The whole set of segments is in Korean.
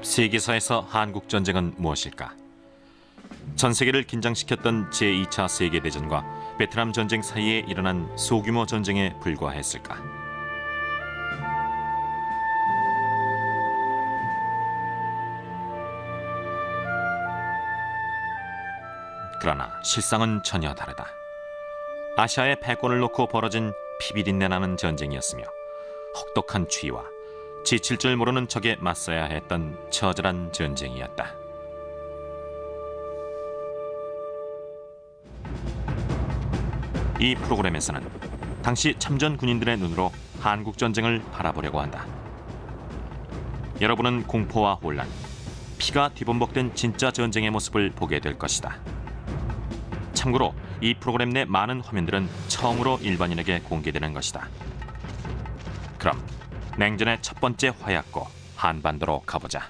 세계사에서 한국전쟁은 무엇일까? 전 세계를 긴장시켰던 제2차 세계대전과 베트남 전쟁 사이에 일어난 소규모 전쟁에 불과했을까? 그러나 실상은 전혀 다르다. 아시아의 패권을 놓고 벌어진 피비린내 나는 전쟁이었으며 혹독한 추위와 지칠 줄 모르는 적에 맞서야 했던 처절한 전쟁이었다. 이 프로그램에서는 당시 참전 군인들의 눈으로 한국 전쟁을 바라보려고 한다. 여러분은 공포와 혼란, 피가 뒤범벅된 진짜 전쟁의 모습을 보게 될 것이다. 참고로 이 프로그램 내 많은 화면들은 처음으로 일반인에게 공개되는 것이다. 그럼 냉전의 첫 번째 화약고 한반도로 가보자.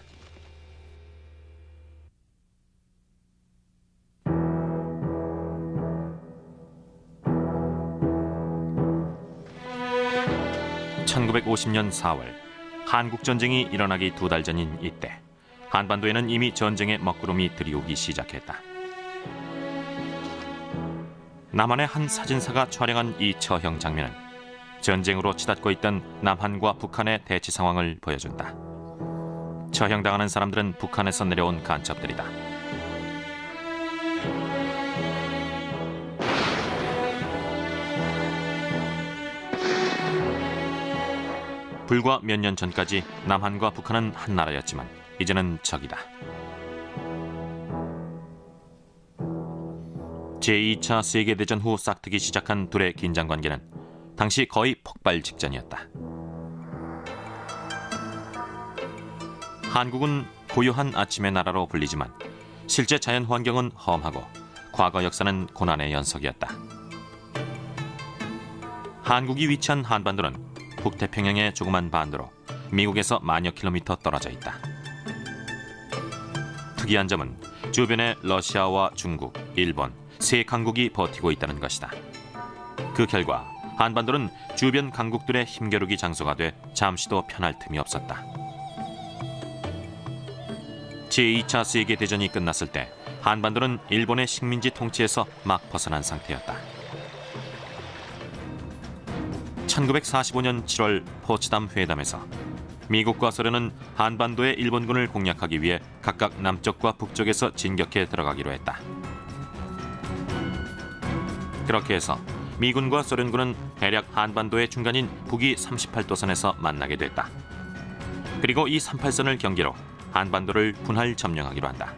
(1950년 4월) 한국전쟁이 일어나기 2달 전인 이때 한반도에는 이미 전쟁의 먹구름이 들이오기 시작했다. 남한의 한 사진사가 촬영한 이 처형 장면은 전쟁으로 치닫고 있던 남한과 북한의 대치 상황을 보여준다. 처형당하는 사람들은 북한에서 내려온 간첩들이다. 불과 몇 년 전까지 남한과 북한은 한 나라였지만 이제는 적이다. 제2차 세계대전 후 싹트기 시작한 둘의 긴장관계는 당시 거의 폭발 직전이었다. 한국은 고요한 아침의 나라로 불리지만 실제 자연 환경은 험하고 과거 역사는 고난의 연속이었다. 한국이 위치한 한반도는 북태평양의 조그만 반도로 미국에서 만여 킬로미터 떨어져 있다. 특이한 점은 주변에 러시아와 중국, 일본, 세 강국이 버티고 있다는 것이다. 그 결과 한반도는 주변 강국들의 힘겨루기 장소가 돼 잠시도 편할 틈이 없었다. 제2차 세계대전이 끝났을 때 한반도는 일본의 식민지 통치에서 막 벗어난 상태였다. 1945년 7월 포츠담 회담에서 미국과 소련은 한반도의 일본군을 공략하기 위해 각각 남쪽과 북쪽에서 진격해 들어가기로 했다. 그렇게 해서 미군과 소련군은 대략 한반도의 중간인 북위 38도선에서 만나게 됐다. 그리고 이 38선을 경계로 한반도를 분할 점령하기로 한다.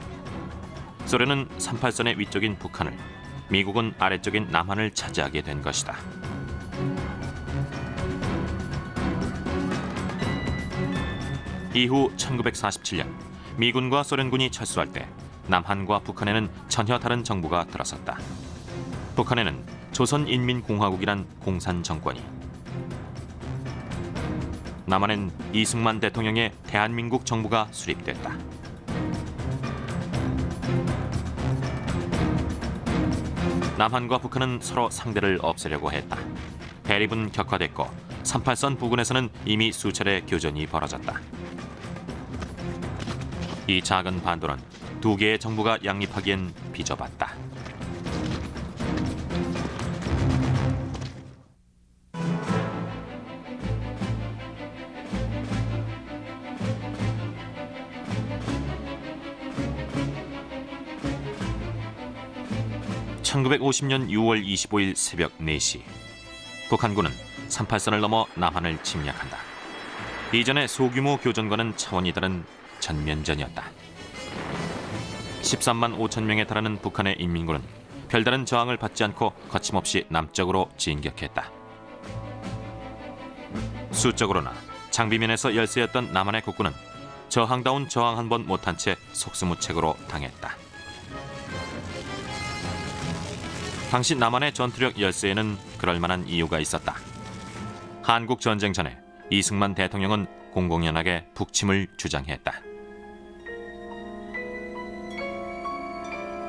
소련은 38선의 위쪽인 북한을, 미국은 아래쪽인 남한을 차지하게 된 것이다. 이후 1947년 미군과 소련군이 철수할 때 남한과 북한에는 전혀 다른 정부가 들어섰다. 북한에는 조선인민공화국이란 공산 정권이, 남한엔 이승만 대통령의 대한민국 정부가 수립됐다. 남한과 북한은 서로 상대를 없애려고 했다. 대립은 격화됐고 38선 부근에서는 이미 수차례 교전이 벌어졌다. 이 작은 반도는 두 개의 정부가 양립하기엔 비좁았다. (1950년 6월 25일) 새벽 4시 북한군은 38선을 넘어 남한을 침략한다. 이전의 소규모 교전과는 차원이 다른 전면전이었다. 13만 5천 명에 달하는 북한의 인민군은 별다른 저항을 받지 않고 거침없이 남쪽으로 진격했다. 수적으로나 장비면에서 열세였던 남한의 국군은 저항다운 저항 한 번 못한 채 속수무책으로 당했다. 당시 남한의 전투력 열세에는 그럴 만한 이유가 있었다. 한국 전쟁 전에 이승만 대통령은 공공연하게 북침을 주장했다.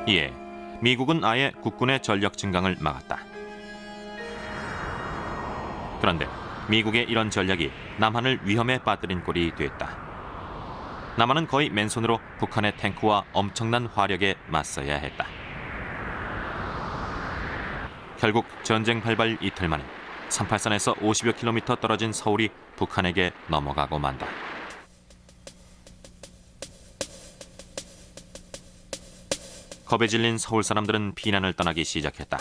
이에 미국은 아예 국군의 전력 증강을 막았다. 그런데 미국의 이런 전략이 남한을 위험에 빠뜨린 꼴이 됐다. 남한은 거의 맨손으로 북한의 탱크와 엄청난 화력에 맞서야 했다. 결국 전쟁 발발 이틀 만에 38선에서 50여 킬로미터 떨어진 서울이 북한에게 넘어가고 만다. 겁에 질린 서울 사람들은 피난을 떠나기 시작했다.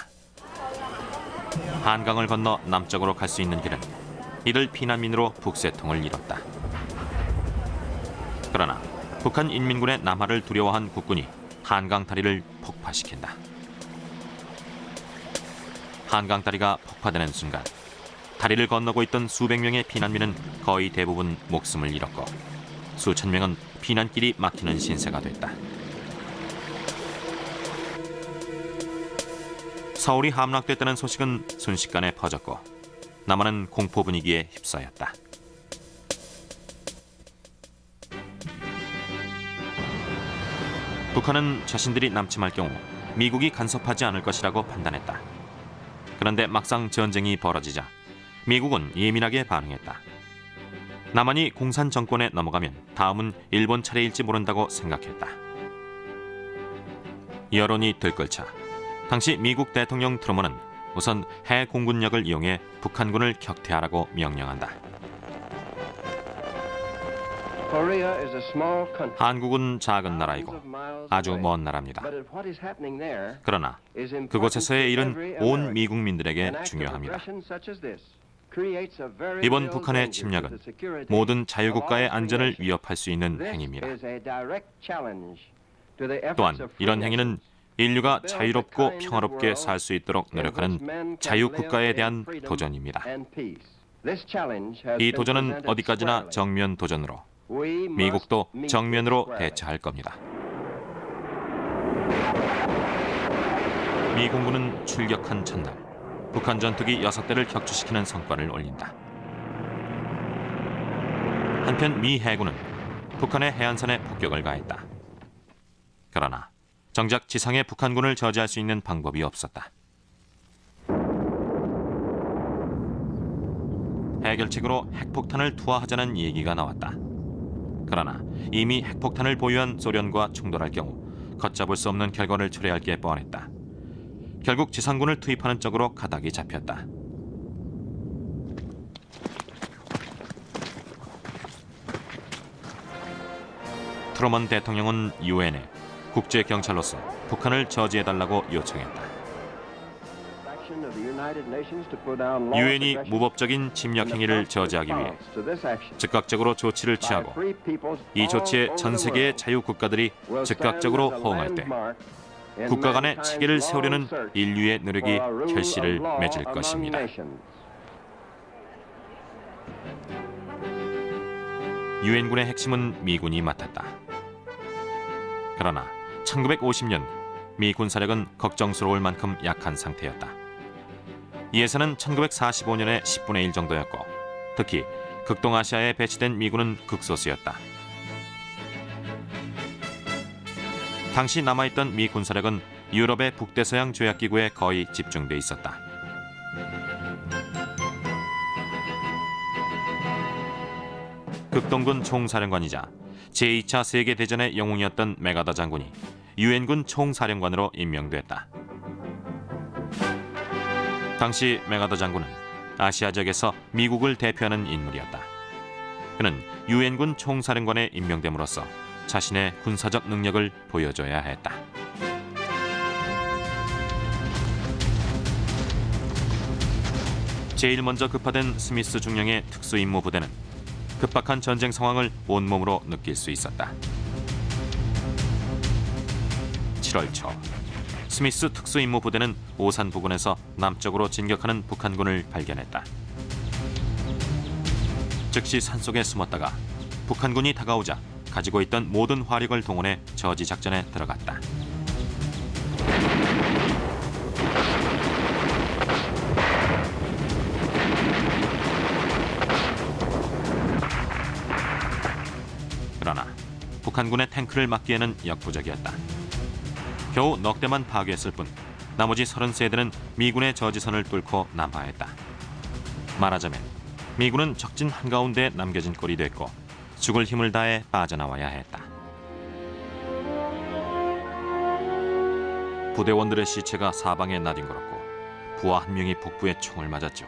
한강을 건너 남쪽으로 갈 수 있는 길은 이들 피난민으로 북새통을 이뤘다. 그러나 북한 인민군의 남하를 두려워한 국군이 한강 다리를 폭파시킨다. 한강 다리가 폭파되는 순간 다리를 건너고 있던 수백 명의 피난민은 거의 대부분 목숨을 잃었고 수천 명은 피난길이 막히는 신세가 됐다. 서울이 함락됐다는 소식은 순식간에 퍼졌고 남한은 공포 분위기에 휩싸였다. 북한은 자신들이 남침할 경우 미국이 간섭하지 않을 것이라고 판단했다. 그런데 막상 전쟁이 벌어지자 미국은 예민하게 반응했다. 남한이 공산 정권에 넘어가면 다음은 일본 차례일지 모른다고 생각했다. 여론이 들끓자 당시 미국 대통령 트루먼은 우선 해 공군력을 이용해 북한군을 격퇴하라고 명령한다. 한국은 작은 나라이고 아주 먼 나라입니다. 그러나 그곳에서의 일은 온 미국민들에게 중요합니다. 이번 북한의 침략은 모든 자유국가의 안전을 위협할 수 있는 행위입니다. 또한 이런 행위는 인류가 자유롭고 평화롭게 살 수 있도록 노력하는 자유국가에 대한 도전입니다. 이 도전은 어디까지나 정면 도전으로 미국도 정면으로 대처할 겁니다. 미 공군은 출격한 첫날 북한 전투기 6대를 격추시키는 성과를 올린다. 한편 미 해군은 북한의 해안선에 폭격을 가했다. 그러나 정작 지상의 북한군을 저지할 수 있는 방법이 없었다. 해결책으로 핵폭탄을 투하하자는 얘기가 나왔다. 그러나 이미 핵폭탄을 보유한 소련과 충돌할 경우 걷잡을 수 없는 결과를 초래할 게 뻔했다. 결국 지상군을 투입하는 쪽으로 가닥이 잡혔다. 트루먼 대통령은 유엔에 국제경찰로서 북한을 저지해달라고 요청했다. 유엔이 무법적인 침략 행위를 저지하기 위해 즉각적으로 조치를 취하고 이 조치에 전 세계의 자유국가들이 즉각적으로 호응할 때 국가 간의 체계를 세우려는 인류의 노력이 결실을 맺을 것입니다. 유엔군의 핵심은 미군이 맡았다. 그러나 1950년 미 군사력은 걱정스러울 만큼 약한 상태였다. 이 예산은 1945년의 10분의 1 정도였고 특히 극동아시아에 배치된 미군은 극소수였다. 당시 남아있던 미 군사력은 유럽의 북대서양 조약기구에 거의 집중돼 있었다. 극동군 총사령관이자 제2차 세계대전의 영웅이었던 메가더 장군이 유엔군 총사령관으로 임명됐다. 당시 메가더 장군은 아시아 지역에서 미국을 대표하는 인물이었다. 그는 유엔군 총사령관에 임명됨으로써 자신의 군사적 능력을 보여줘야 했다. 제일 먼저 급파된 스미스 중령의 특수임무 부대는 급박한 전쟁 상황을 온몸으로 느낄 수 있었다. 7월 초 스미스 특수임무 부대는 오산 부근에서 남쪽으로 진격하는 북한군을 발견했다. 즉시 산속에 숨었다가 북한군이 다가오자 가지고 있던 모든 화력을 동원해 저지 작전에 들어갔다. 그러나 북한군의 탱크를 막기에는 역부족이었다. 겨우 넉 대만 파괴했을 뿐 나머지 33대는 미군의 저지선을 뚫고 남하했다. 말하자면 미군은 적진 한가운데에 남겨진 꼴이 됐고 죽을 힘을 다해 빠져나와야 했다. 부대원들의 시체가 사방에 나뒹굴었고 부하 한 명이 복부에 총을 맞았죠.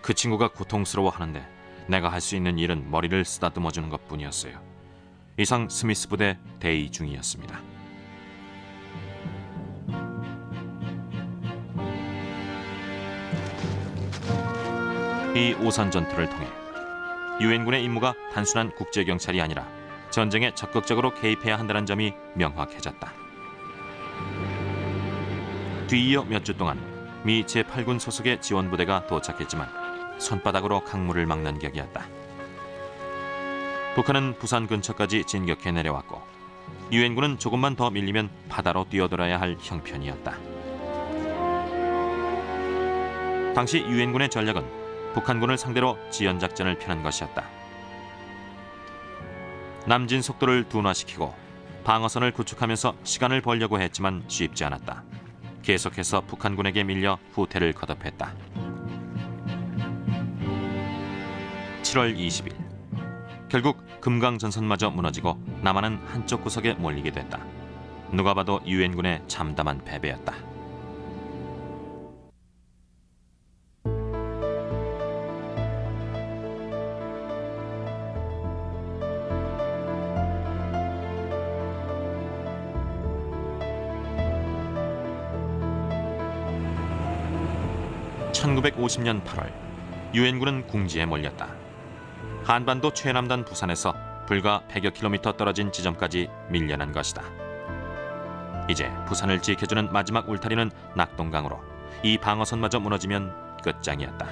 그 친구가 고통스러워하는데 내가 할 수 있는 일은 머리를 쓰다듬어주는 것뿐이었어요. 이상 스미스 부대 대위 중이었습니다. 이 오산 전투를 통해 유엔군의 임무가 단순한 국제경찰이 아니라 전쟁에 적극적으로 개입해야 한다는 점이 명확해졌다. 뒤이어 몇 주 동안 미 제8군 소속의 지원부대가 도착했지만 손바닥으로 강물을 막는 격이었다. 북한은 부산 근처까지 진격해 내려왔고 유엔군은 조금만 더 밀리면 바다로 뛰어들어야 할 형편이었다. 당시 유엔군의 전략은 북한군을 상대로 지연작전을 펴는 것이었다. 남진 속도를 둔화시키고 방어선을 구축하면서 시간을 벌려고 했지만 쉽지 않았다. 계속해서 북한군에게 밀려 후퇴를 거듭했다. 7월 20일 결국 금강전선마저 무너지고 남한은 한쪽 구석에 몰리게 됐다. 누가 봐도 유엔군의 참담한 패배였다. (1950년 8월) 유엔군은 궁지에 몰렸다. 한반도 최남단 부산에서 불과 100여 킬로미터 떨어진 지점까지 밀려난 것이다. 이제 부산을 지켜주는 마지막 울타리는 낙동강으로 이 방어선마저 무너지면 끝장이었다.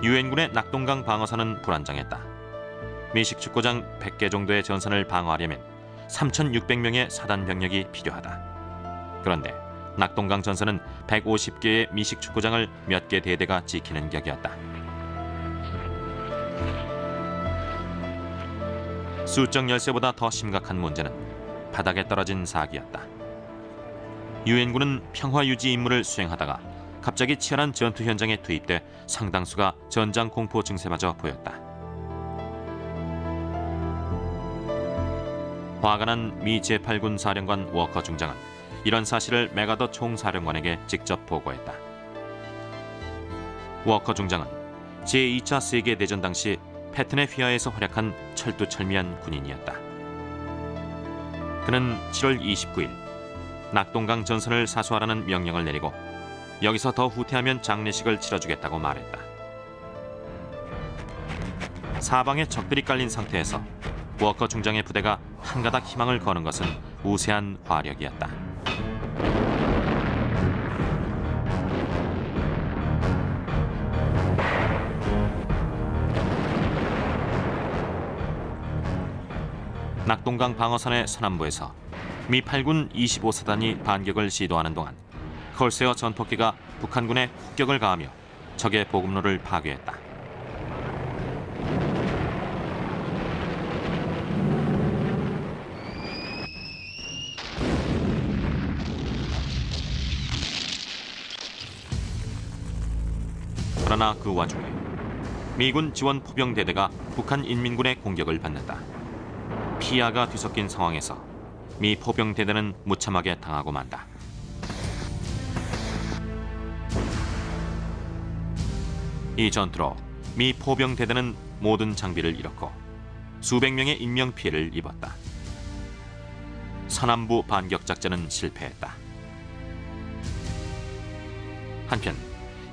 유엔군의 낙동강 방어선은 불안정했다. 미식 축구장 100개 정도의 전선을 방어하려면 3,600명의 사단 병력이 필요하다. 그런데 낙동강 전선은 150개의 미식 축구장을 몇 개 대대가 지키는 격이었다. 수적 열세보다 더 심각한 문제는 바닥에 떨어진 사기였다. 유엔군은 평화 유지 임무를 수행하다가 갑자기 치열한 전투 현장에 투입돼 상당수가 전장 공포 증세마저 보였다. 화가 난 미 제8군 사령관 워커 중장은 이런 사실을 맥아더 총사령관에게 직접 보고했다. 워커 중장은 제2차 세계대전 당시 패튼의 휘하에서 활약한 철두철미한 군인이었다. 그는 7월 29일 낙동강 전선을 사수하라는 명령을 내리고 여기서 더 후퇴하면 장례식을 치러주겠다고 말했다. 사방에 적들이 깔린 상태에서 워커 중장의 부대가 한 가닥 희망을 거는 것은 우세한 화력이었다. 낙동강 방어선의 서남부에서 미 8군 25사단이 반격을 시도하는 동안 콜세어 전폭기가 북한군의 폭격을 가하며 적의 보급로를 파괴했다. 그러나 그 와중에 미군 지원 포병대대가 북한 인민군의 공격을 받는다. 피아가 뒤섞인 상황에서 미 포병대대는 무참하게 당하고 만다. 이 전투로 미 포병대대는 모든 장비를 잃었고 수백 명의 인명피해를 입었다. 서남부 반격작전은 실패했다. 한편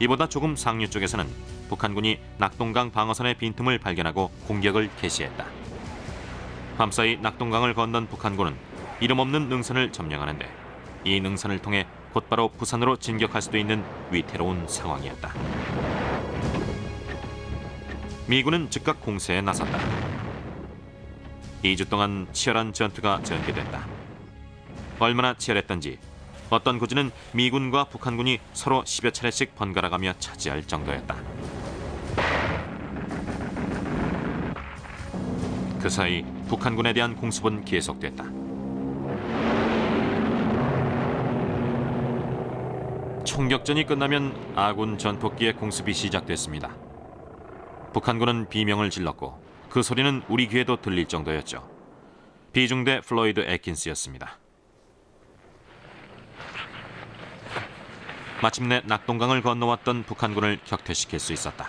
이보다 조금 상류 쪽에서는 북한군이 낙동강 방어선의 빈틈을 발견하고 공격을 개시했다. 밤사이 낙동강을 건넌 북한군은 이름 없는 능선을 점령하는데 이 능선을 통해 곧바로 부산으로 진격할 수도 있는 위태로운 상황이었다. 미군은 즉각 공세에 나섰다. 2주 동안 치열한 전투가 전개됐다. 얼마나 치열했던지 어떤 고지는 미군과 북한군이 서로 10여 차례씩 번갈아가며 차지할 정도였다. 그 사이 북한군에 대한 공습은 계속됐다. 총격전이 끝나면 아군 전폭기의 공습이 시작됐습니다. 북한군은 비명을 질렀고 그 소리는 우리 귀에도 들릴 정도였죠. 비중대 플로이드 애킨스였습니다. 마침내 낙동강을 건너왔던 북한군을 격퇴시킬 수 있었다.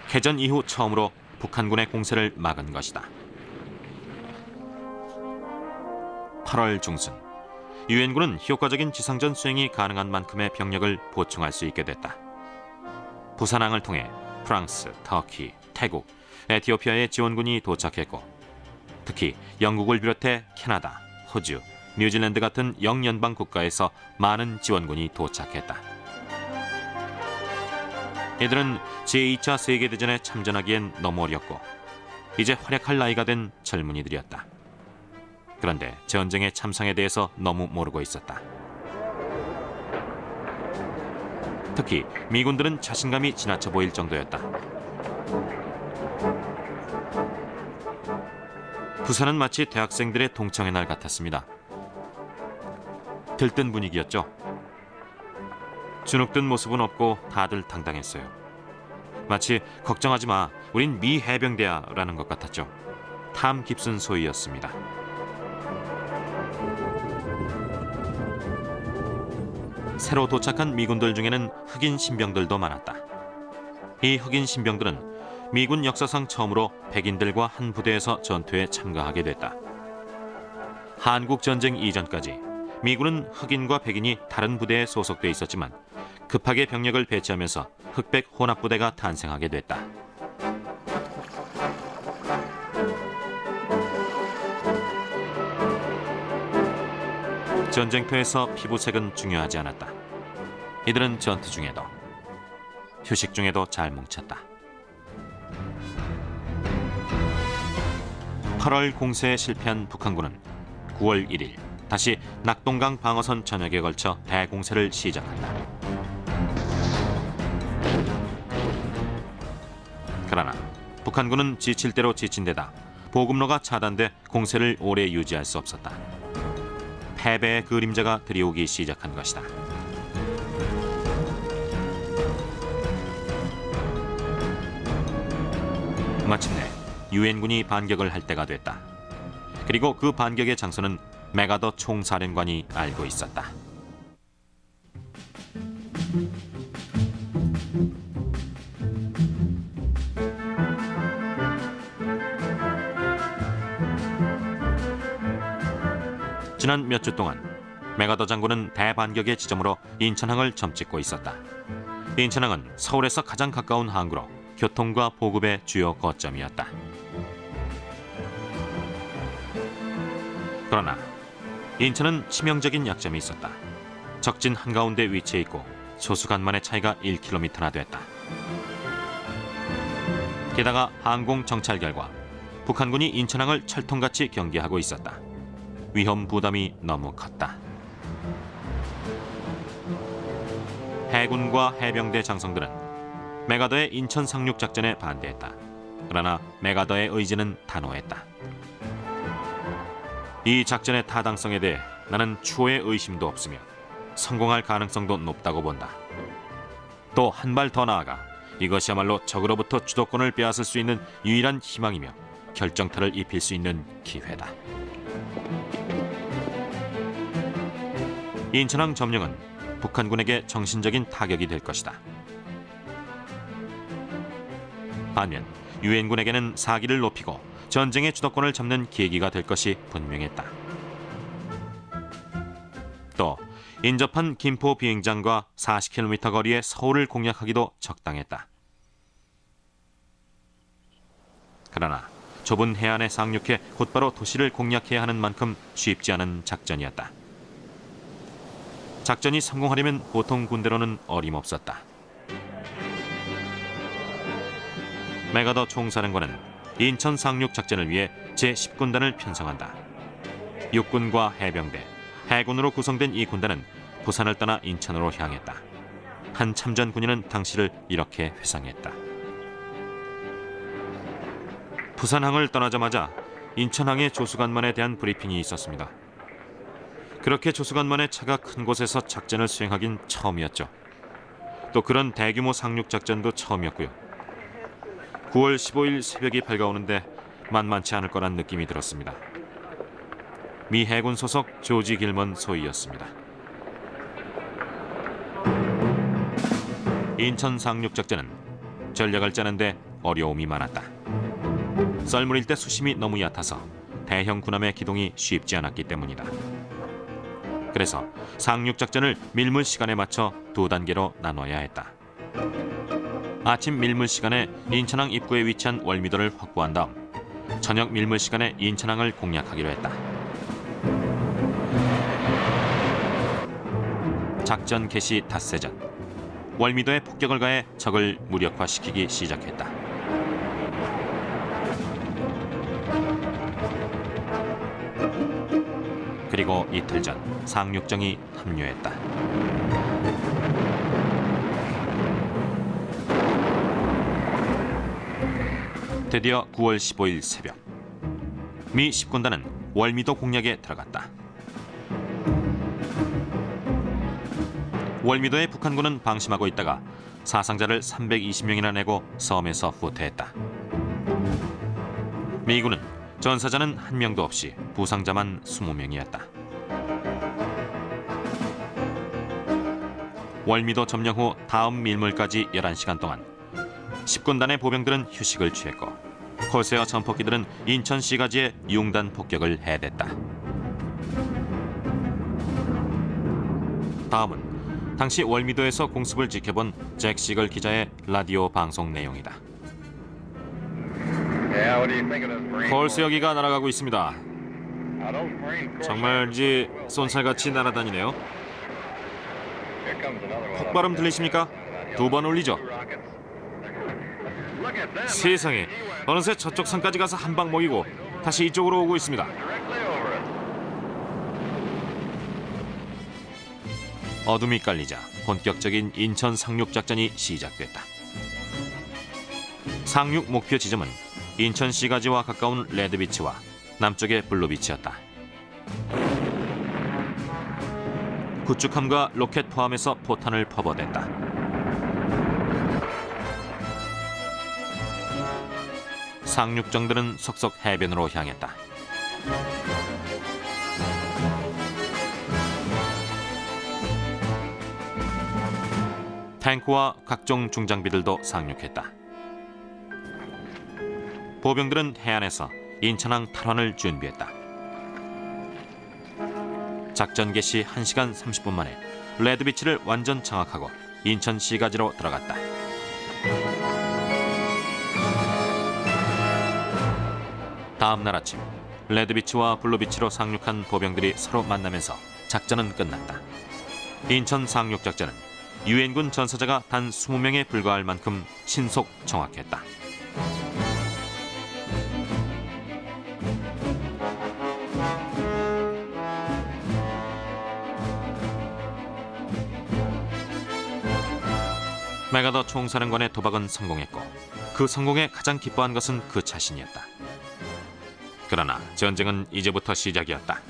개전 이후 처음으로 북한군의 공세를 막은 것이다. 8월 중순, 유엔군은 효과적인 지상전 수행이 가능한 만큼의 병력을 보충할 수 있게 됐다. 부산항을 통해 프랑스, 터키, 태국, 에티오피아의 지원군이 도착했고, 특히 영국을 비롯해 캐나다, 호주, 뉴질랜드 같은 영연방 국가에서 많은 지원군이 도착했다. 이들은 제2차 세계대전에 참전하기엔 너무 어렸고 이제 활약할 나이가 된 젊은이들이었다. 그런데 전쟁의 참상에 대해서 너무 모르고 있었다. 특히 미군들은 자신감이 지나쳐 보일 정도였다. 부산은 마치 대학생들의 동창회 날 같았습니다. 들뜬 분위기였죠. 주눅든 모습은 없고 다들 당당했어요. 마치 걱정하지 마, 우린 미 해병대야 라는 것 같았죠. 탐 깊은 소위였습니다. 새로 도착한 미군들 중에는 흑인 신병들도 많았다. 이 흑인 신병들은 미군 역사상 처음으로 백인들과 한 부대에서 전투에 참가하게 됐다. 한국전쟁 이전까지 미군은 흑인과 백인이 다른 부대에 소속돼 있었지만 급하게 병력을 배치하면서 흑백 혼합부대가 탄생하게 됐다. 전쟁터에서 피부색은 중요하지 않았다. 이들은 전투 중에도, 휴식 중에도 잘 뭉쳤다. 8월 공세에 실패한 북한군은 9월 1일 다시 낙동강 방어선 전역에 걸쳐 대공세를 시작한다. 그러나 북한군은 지칠 대로 지친 데다 보급로가 차단돼 공세를 오래 유지할 수 없었다. 패배의 그림자가 들이오기 시작한 것이다. 마침내 유엔군이 반격을 할 때가 됐다. 그리고 그 반격의 장소는 메가더 총사령관이 알고 있었다. 지난 몇 주 동안 메가더 장군은 대반격의 지점으로 인천항을 점찍고 있었다. 인천항은 서울에서 가장 가까운 항구로 교통과 보급의 주요 거점이었다. 그러나 인천은 치명적인 약점이 있었다. 적진 한가운데 위치해 있고 소수간만의 차이가 1km나 됐다. 게다가 항공 정찰 결과 북한군이 인천항을 철통같이 경계하고 있었다. 위험 부담이 너무 컸다. 해군과 해병대 장성들은 메가더의 인천 상륙 작전에 반대했다. 그러나 메가더의 의지는 단호했다. 이 작전의 타당성에 대해 나는 추호의 의심도 없으며 성공할 가능성도 높다고 본다. 또 한 발 더 나아가 이것이야말로 적으로부터 주도권을 빼앗을 수 있는 유일한 희망이며 결정타를 입힐 수 있는 기회다. 인천항 점령은 북한군에게 정신적인 타격이 될 것이다. 반면 유엔군에게는 사기를 높이고 전쟁의 주도권을 잡는 계기가 될 것이 분명했다. 또 인접한 김포 비행장과 40km 거리의 서울을 공략하기도 적당했다. 그러나 좁은 해안에 상륙해 곧바로 도시를 공략해야 하는 만큼 쉽지 않은 작전이었다. 작전이 성공하려면 보통 군대로는 어림없었다. 메가더 총사령관은 인천 상륙 작전을 위해 제10군단을 편성한다. 육군과 해병대, 해군으로 구성된 이 군단은 부산을 떠나 인천으로 향했다. 한 참전 군인은 당시를 이렇게 회상했다. 부산항을 떠나자마자 인천항의 조수관만에 대한 브리핑이 있었습니다. 그렇게 조수관만의 차가 큰 곳에서 작전을 수행하긴 처음이었죠. 또 그런 대규모 상륙 작전도 처음이었고요. 9월 15일 새벽이 밝아오는데 만만치 않을 거란 느낌이 들었습니다. 미 해군 소속 조지 길먼 소위였습니다. 인천 상륙작전은 전략을 짜는데 어려움이 많았다. 썰물일 때 수심이 너무 얕아서 대형 군함의 기동이 쉽지 않았기 때문이다. 그래서 상륙작전을 밀물 시간에 맞춰 두 단계로 나눠야 했다. 아침 밀물 시간에 인천항 입구에 위치한 월미도를 확보한 다음 저녁 밀물 시간에 인천항을 공략하기로 했다. 작전 개시 닷새 전 월미도에 폭격을 가해 적을 무력화시키기 시작했다. 그리고 이틀 전 상륙정이 합류했다. 드디어 9월 15일 새벽 미 10군단은 월미도 공략에 들어갔다. 월미도의 북한군은 방심하고 있다가 사상자를 320명이나 내고 섬에서 후퇴했다. 미군은 전사자는 한 명도 없이 부상자만 20명이었다. 월미도 점령 후 다음 밀물까지 11시간 동안 10군단의 보병들은 휴식을 취했고 콜세어 전폭기들은 인천 시가지에 융단 폭격을 해댔다. 다음은 당시 월미도에서 공습을 지켜본 잭 시걸 기자의 라디오 방송 내용이다. 콜세어기가 날아가고 있습니다. 정말지 쏜살같이 날아다니네요. 폭발음 들리십니까? 2번 올리죠. 세상에, 어느새 저쪽 산까지 가서 한 방 먹이고 다시 이쪽으로 오고 있습니다. 어둠이 깔리자 본격적인 인천 상륙작전이 시작됐다. 상륙 목표 지점은 인천 시가지와 가까운 레드비치와 남쪽의 블루비치였다. 구축함과 로켓 포함해서 포탄을 퍼부어댔다. 상륙정들은 속속 해변으로 향했다. 탱크와 각종 중장비들도 상륙했다. 보병들은 해안에서 인천항 탈환을 준비했다. 작전 개시 1시간 30분 만에 레드비치를 완전 장악하고 인천 시가지로 들어갔다. 다음 날 아침 레드비치와 블루비치로 상륙한 보병들이 서로 만나면서 작전은 끝났다. 인천 상륙작전은 유엔군 전사자가 단 20명에 불과할 만큼 신속 정확했다. 메가더 총사령관의 도박은 성공했고 그 성공에 가장 기뻐한 것은 그 자신이었다. 그러나 전쟁은 이제부터 시작이었다.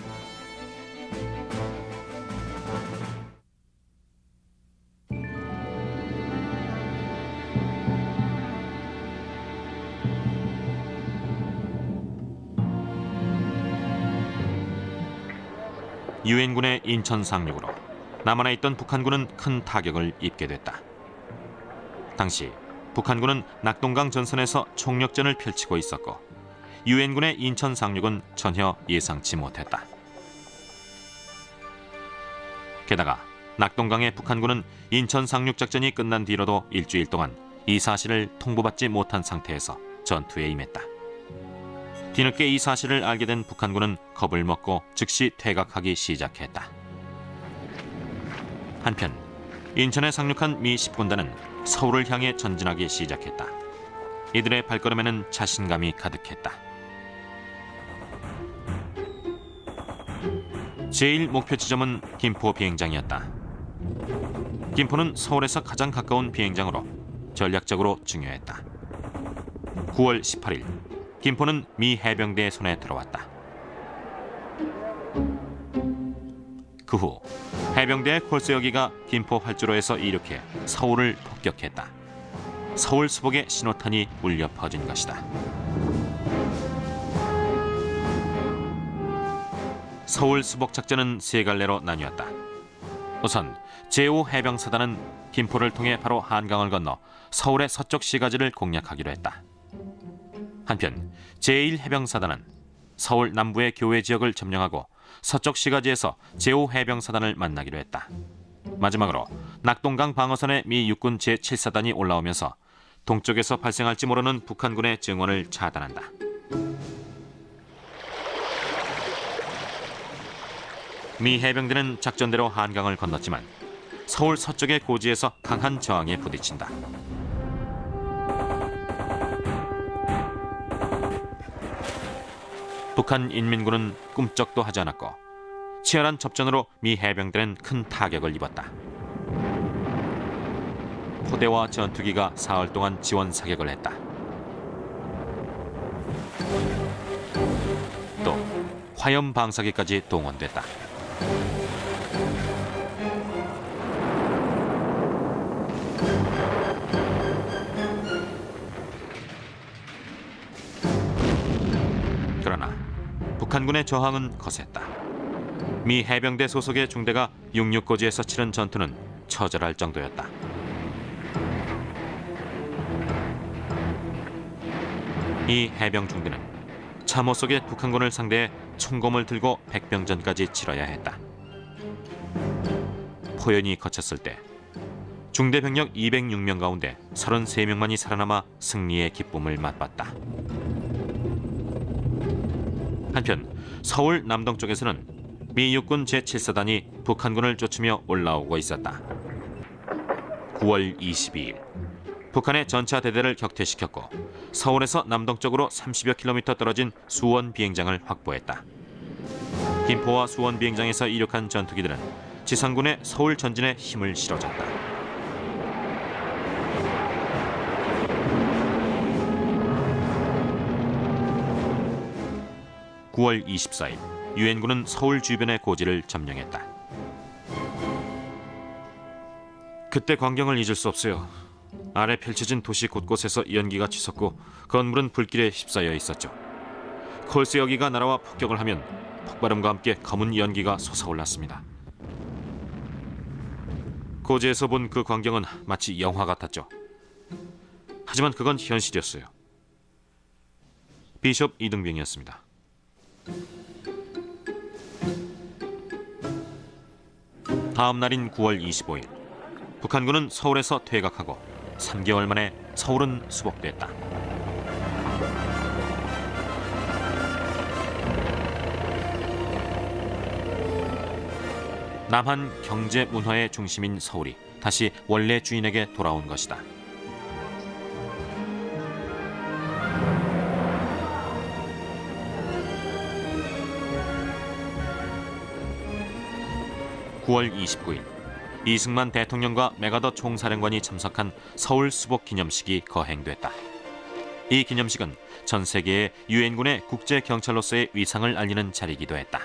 유엔군의 인천 상륙으로 남아나 있던 북한군은 큰 타격을 입게 됐다. 당시 북한군은 낙동강 전선에서 총력전을 펼치고 있었고 유엔군의 인천 상륙은 전혀 예상치 못했다. 게다가 낙동강의 북한군은 인천 상륙 작전이 끝난 뒤로도 일주일 동안 이 사실을 통보받지 못한 상태에서 전투에 임했다. 뒤늦게 이 사실을 알게 된 북한군은 겁을 먹고 즉시 퇴각하기 시작했다. 한편 인천에 상륙한 미 10군단은 서울을 향해 전진하기 시작했다. 이들의 발걸음에는 자신감이 가득했다. 제1 목표 지점은 김포 비행장이었다. 김포는 서울에서 가장 가까운 비행장으로 전략적으로 중요했다. 9월 18일 김포는 미 해병대의 손에 들어왔다. 그 후 해병대의 콜세어기가 김포 활주로에서 이륙해 서울을 폭격했다. 서울 수복의 신호탄이 울려 퍼진 것이다. 서울 수복 작전은 세 갈래로 나뉘었다. 우선 제5해병사단은 김포를 통해 바로 한강을 건너 서울의 서쪽 시가지를 공략하기로 했다. 한편 제1해병사단은 서울 남부의 교외 지역을 점령하고 서쪽 시가지에서 제5해병사단을 만나기로 했다. 마지막으로 낙동강 방어선에 미 육군 제7사단이 올라오면서 동쪽에서 발생할지 모르는 북한군의 증원을 차단한다. 미 해병대는 작전대로 한강을 건넜지만 서울 서쪽의 고지에서 강한 저항에 부딪힌다. 북한 인민군은 꿈쩍도 하지 않았고 치열한 접전으로 미 해병대는 큰 타격을 입었다. 포대와 전투기가 사흘 동안 지원 사격을 했다. 또 화염 방사기까지 동원됐다. 그러나 북한군의 저항은 거셌다. 미 해병대 소속의 중대가 66고지에서 치른 전투는 처절할 정도였다. 이 해병 중대는 참호 속의 북한군을 상대해 총검을 들고 백병전까지 치러야 했다. 포연이 거쳤을 때 중대 병력 206명 가운데 33명만이 살아남아 승리의 기쁨을 맛봤다. 한편 서울 남동쪽에서는 미 육군 제7사단이 북한군을 쫓으며 올라오고 있었다. 9월 22일 북한의 전차 대대를 격퇴시켰고 서울에서 남동쪽으로 30여 킬로미터 떨어진 수원 비행장을 확보했다. 김포와 수원 비행장에서 이륙한 전투기들은 지상군의 서울 전진에 힘을 실어줬다. (9월 24일) 유엔군은 서울 주변의 고지를 점령했다. 그때 광경을 잊을 수 없어요. 아래 펼쳐진 도시 곳곳에서 연기가 치솟고 건물은 불길에 휩싸여 있었죠. 콜스 여기가 날아와 폭격을 하면 폭발음과 함께 검은 연기가 솟아올랐습니다. 고지에서 본 그 광경은 마치 영화 같았죠. 하지만 그건 현실이었어요. 비숍 이등병이었습니다. 다음 날인 9월 25일 북한군은 서울에서 퇴각하고 3개월 만에 서울은 수복됐다. 남한 경제 문화의 중심인 서울이 다시 원래 주인에게 돌아온 것이다. (9월 29일) 이승만 대통령과 메가더 총사령관이 참석한 서울 수복 기념식이 거행됐다. 이 기념식은 전 세계의 유엔군의 국제 경찰로서의 위상을 알리는 자리이기도 했다.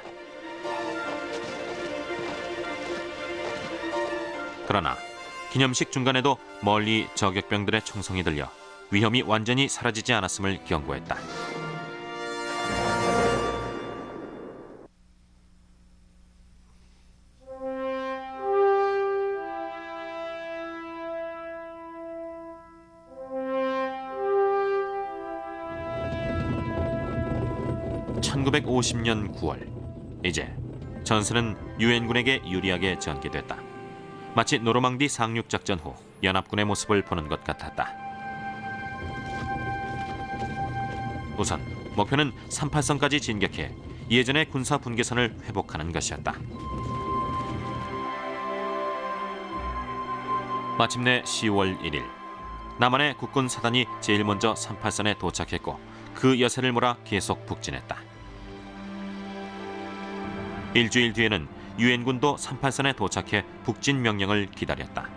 그러나 기념식 중간에도 멀리 저격병들의 총성이 들려 위험이 완전히 사라지지 않았음을 경고했다. (1950년 9월) 이제 전선은 유엔군에게 유리하게 전개됐다. 마치 노르망디 상륙작전 후 연합군의 모습을 보는 것 같았다. 우선 목표는 38선까지 진격해 예전의 군사 분계선을 회복하는 것이었다. 마침내 10월 1일 남한의 국군 사단이 제일 먼저 38선에 도착했고 그 여세를 몰아 계속 북진했다. 일주일 뒤에는 유엔군도 38선에 도착해 북진 명령을 기다렸다.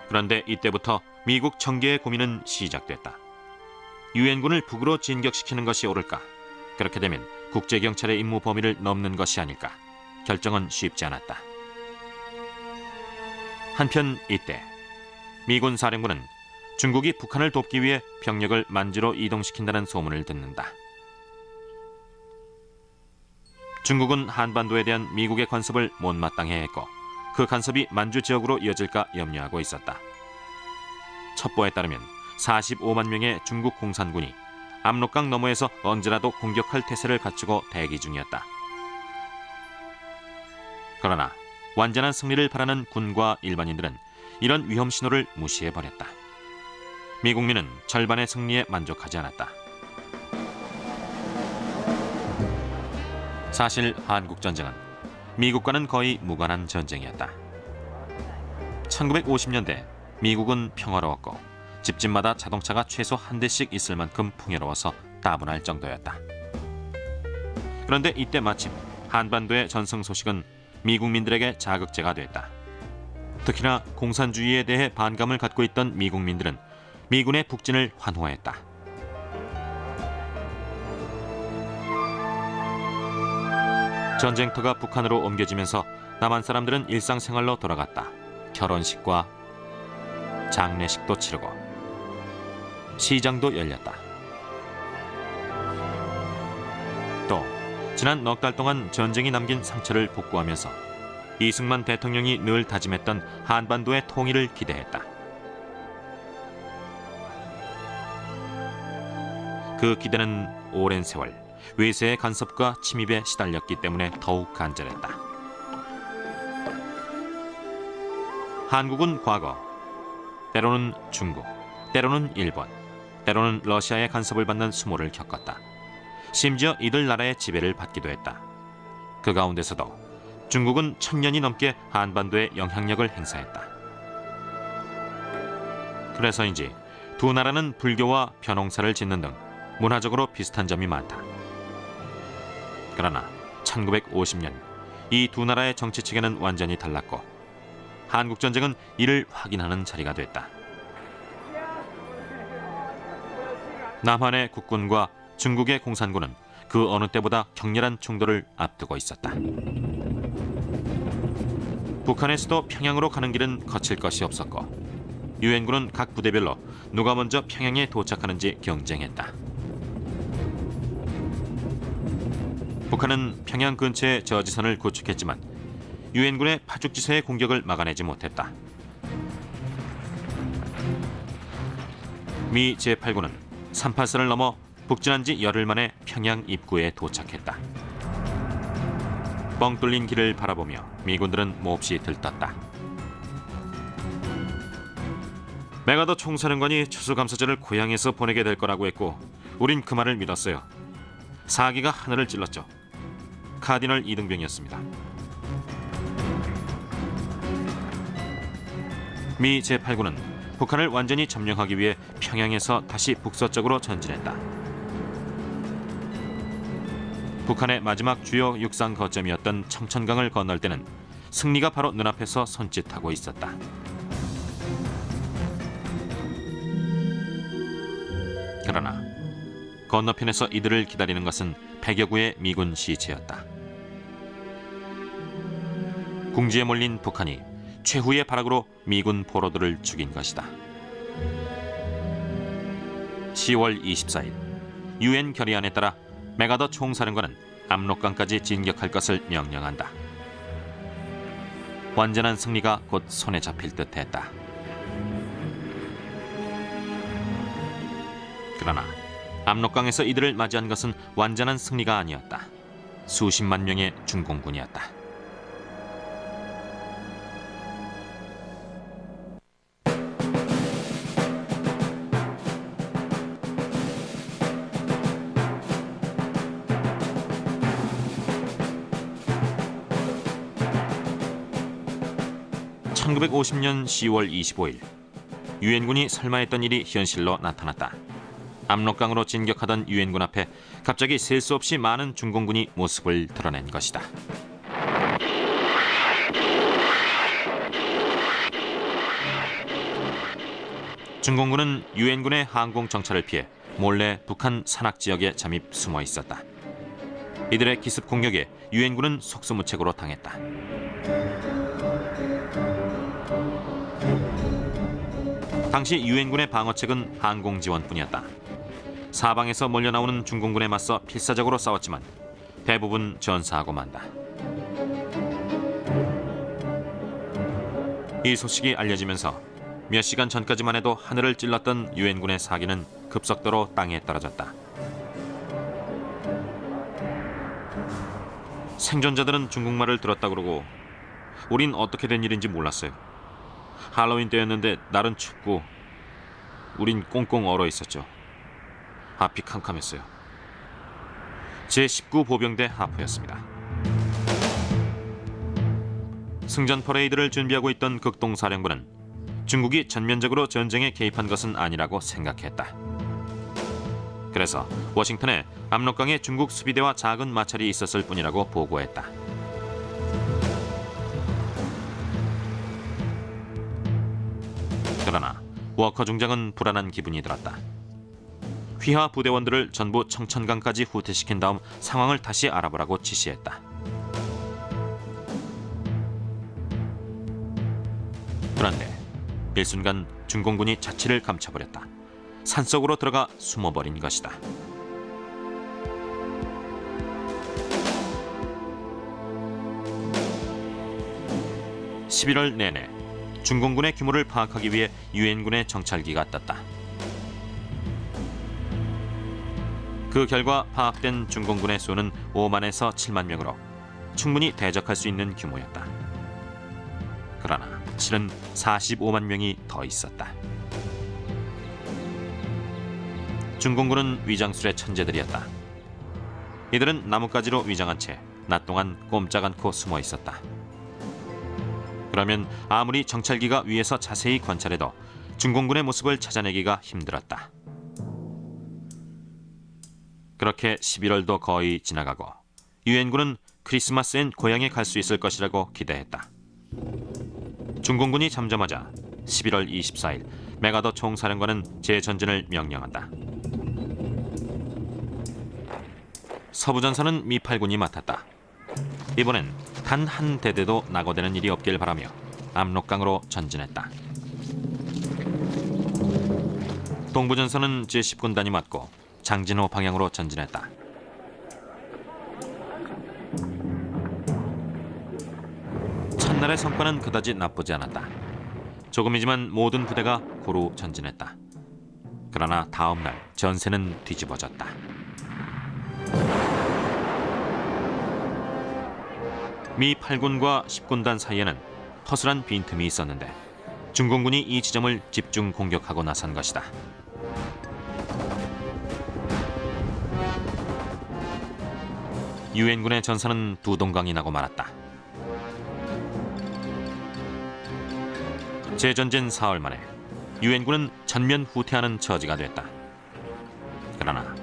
그런데 이때부터 미국 청계의 고민은 시작됐다. 유엔군을 북으로 진격시키는 것이 옳을까? 그렇게 되면 국제경찰의 임무 범위를 넘는 것이 아닐까? 결정은 쉽지 않았다. 한편 이때 미군 사령부는 중국이 북한을 돕기 위해 병력을 만주로 이동시킨다는 소문을 듣는다. 중국은 한반도에 대한 미국의 간섭을 못마땅해 했고 그 간섭이 만주 지역으로 이어질까 염려하고 있었다. 첩보에 따르면 45만 명의 중국 공산군이 압록강 너머에서 언제라도 공격할 태세를 갖추고 대기 중이었다. 그러나 완전한 승리를 바라는 군과 일반인들은 이런 위험 신호를 무시해버렸다. 미국민은 절반의 승리에 만족하지 않았다. 사실 한국전쟁은 미국과는 거의 무관한 전쟁이었다. 1950년대 미국은 평화로웠고 집집마다 자동차가 최소 한 대씩 있을 만큼 풍요로워서 따분할 정도였다. 그런데 이때 마침 한반도의 전승 소식은 미국민들에게 자극제가 됐다. 특히나 공산주의에 대해 반감을 갖고 있던 미국민들은 미군의 북진을 환호했다. 전쟁터가 북한으로 옮겨지면서 남한 사람들은 일상생활로 돌아갔다. 결혼식과 장례식도 치르고 시장도 열렸다. 또 지난 넉 달 동안 전쟁이 남긴 상처를 복구하면서 이승만 대통령이 늘 다짐했던 한반도의 통일을 기대했다. 그 기대는 오랜 세월 외세의 간섭과 침입에 시달렸기 때문에 더욱 간절했다. 한국은 과거 때로는 중국, 때로는 일본, 때로는 러시아의 간섭을 받는 수모를 겪었다. 심지어 이들 나라의 지배를 받기도 했다. 그 가운데서도 중국은 1000년이 넘게 한반도에 영향력을 행사했다. 그래서인지 두 나라는 불교와 벼농사를 짓는 등 문화적으로 비슷한 점이 많다. 그러나 1950년 이 두 나라의 정치 체계는 완전히 달랐고 한국전쟁은 이를 확인하는 자리가 됐다. 남한의 국군과 중국의 공산군은 그 어느 때보다 격렬한 충돌을 앞두고 있었다. 북한의 수도 평양으로 가는 길은 거칠 것이 없었고 유엔군은 각 부대별로 누가 먼저 평양에 도착하는지 경쟁했다. 북한은 평양 근처에 저지선을 구축했지만 유엔군의 파죽지세의 공격을 막아내지 못했다. 미 제8군은 38선을 넘어 북진한 지 열흘 만에 평양 입구에 도착했다. 뻥 뚫린 길을 바라보며 미군들은 몹시 들떴다. 메가더 총사령관이 추수감사절을 고향에서 보내게 될 거라고 했고 우린 그 말을 믿었어요. 사기가 하늘을 찔렀죠. 카디널 이등병이었습니다. 미 제8군은 북한을 완전히 점령하기 위해 평양에서 다시 북서쪽으로 전진했다. 북한의 마지막 주요 육상 거점이었던 청천강을 건널 때는 승리가 바로 눈앞에서 손짓하고 있었다. 그러나 건너편에서 이들을 기다리는 것은 100여 구의 미군 시체였다. 궁지에 몰린 북한이 최후의 발악으로 미군 포로들을 죽인 것이다. 10월 24일 유엔 결의안에 따라 메가더 총사령관은 압록강까지 진격할 것을 명령한다. 완전한 승리가 곧 손에 잡힐 듯했다. 그러나 압록강에서 이들을 맞이한 것은 완전한 승리가 아니었다. 수십만 명의 중공군이었다. (1950년 10월 25일) 유엔군이 설마했던 일이 현실로 나타났다. 압록강으로 진격하던 유엔군 앞에 갑자기 셀 수 없이 많은 중공군이 모습을 드러낸 것이다. 중공군은 유엔군의 항공 정찰을 피해 몰래 북한 산악 지역에 잠입 숨어 있었다. 이들의 기습 공격에 유엔군은 속수무책으로 당했다. 당시 유엔군의 방어책은 항공 지원뿐이었다. 사방에서 몰려나오는 중공군에 맞서 필사적으로 싸웠지만 대부분 전사하고 만다. 이 소식이 알려지면서 몇 시간 전까지만 해도 하늘을 찔렀던 유엔군의 사기는 급속도로 땅에 떨어졌다. 생존자들은 중국말을 들었다 그러고 우린 어떻게 된 일인지 몰랐어요. 할로윈 때였는데 날은 춥고 우린 꽁꽁 얼어 있었죠. 앞이 캄캄했어요. 제19 보병대 하프였습니다. 승전 퍼레이드를 준비하고 있던 극동사령부는 중국이 전면적으로 전쟁에 개입한 것은 아니라고 생각했다. 그래서 워싱턴에 압록강에 중국 수비대와 작은 마찰이 있었을 뿐이라고 보고했다. 그러나 워커 중장은 불안한 기분이 들었다. 휘하 부대원들을 전부 청천강까지 후퇴시킨 다음 상황을 다시 알아보라고 지시했다. 그런데 일순간 중공군이 자취를 감춰버렸다. 산속으로 들어가 숨어버린 것이다. (11월) 내내 중공군의 규모를 파악하기 위해 유엔군의 정찰기가 떴다. 그 결과 파악된 중공군의 수는 5만에서 7만 명으로 충분히 대적할 수 있는 규모였다. 그러나 실은 45만 명이 더 있었다. 중공군은 위장술의 천재들이었다. 이들은 나뭇가지로 위장한 채 낮 동안 꼼짝 않고 숨어 있었다. 그러면 아무리 정찰기가 위에서 자세히 관찰해도 중공군의 모습을 찾아내기가 힘들었다. 그렇게 11월도 거의 지나가고 유엔군은 크리스마스엔 고향에 갈 수 있을 것이라고 기대했다. 중공군이 잠잠하자 11월 24일 메가더 총사령관은 재전진을 명령한다. 서부전선은 미8군이 맡았다. 이번엔 단 한 대대도 낙오되는 일이 없길 바라며 압록강으로 전진했다. 동부전선은 제10군단이 맡고 장진호 방향으로 전진했다. 첫날의 성과는 그다지 나쁘지 않았다. 조금이지만 모든 부대가 고루 전진했다. 그러나 다음 날 전세는 뒤집어졌다. 미 8군과 10군단 사이에는 허술한 빈틈이 있었는데 중공군이 이 지점을 집중 공격하고 나선 것이다. 유엔군의 전선은 두 동강이 나고 말았다. 재전진 사흘 만에 유엔군은 전면 후퇴하는 처지가 됐다. 그러나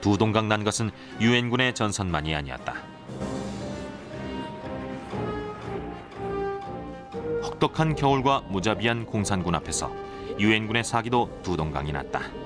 두 동강 난 것은 유엔군의 전선만이 아니었다. 혹독한 겨울과 무자비한 공산군 앞에서 유엔군의 사기도 두 동강이 났다.